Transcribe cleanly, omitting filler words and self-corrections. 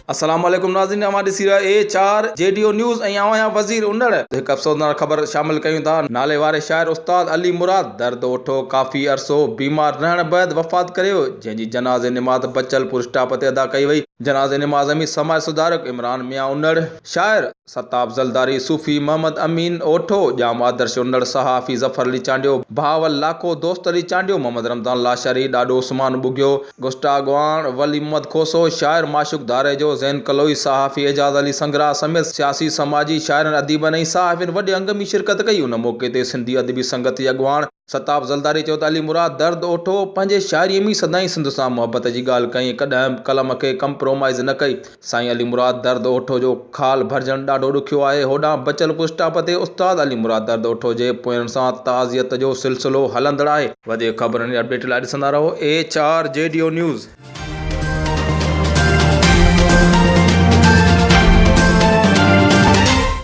अस्सलाम वालेकुम नाज़रीन, अवां ॾिसी रहिया HRJDO न्यूज़ ऐं आहियां वज़ीर उंडड़। हिकु अफ़सोसनाक ख़बर शामिल कयूं था। नाले वारे शाइर उस्ताद अली मुराद दर्द ओठो काफ़ी अरसो बीमार रहण बैदि वफ़ात करे वियो, जंहिंजी जनाज़े निमाज़ बचल पुर स्टॉप ते अदा कई वई। जनाज़े निमाज़ में समाज सुधारक इमरान मियां उंडड़, शाइर सताब ज़लदारी, सूफ़ी मोहम्मद अमीन ओठो, जाम आदर्श उंडड़, सहाफ़ी ज़फर अली चांडियो, भावल लाखो, दोस्त अली चांडियो, मोहम्मद रमज़ान लाशारी, ॾाॾो उस्मान बुगियो, गुस्टागवान, वली मोहम्मद खोसो, शाइर माशुक धारे जो, ज़ैन कलोई, सहाफ़ी एजाज़ अली संगरा समेत सियासी समाजी शाइरनि अदीबनि ऐं सहाफ़ियुनि वॾे अंग में शिरकत कई। उन मौक़े ते सिंधी अदबी संगत जी अॻुवाण सताब ज़लदारी चयो त अली मुराद दर्द ओठो पंहिंजे शाइरीअ में सदाईं सिंध सां मुहबत जी ॻाल्हि कई, कॾहिं कलम खे कंप्रोमाइज़ न कई। साईं अली मुराद दर्द ओठो जो खाल भरजण ॾाढो ॾुखियो आहे। होॾां बचल पुर स्टॉप ते उस्ताद अली मुराद दर्द ओठो जे पोयनि सां ताज़ियत जो सिलसिलो हलंदड़ आहे। वधीक ख़बरनि जी अपडेट लाइ ॾिसंदा रहो HRJDO न्यूज़।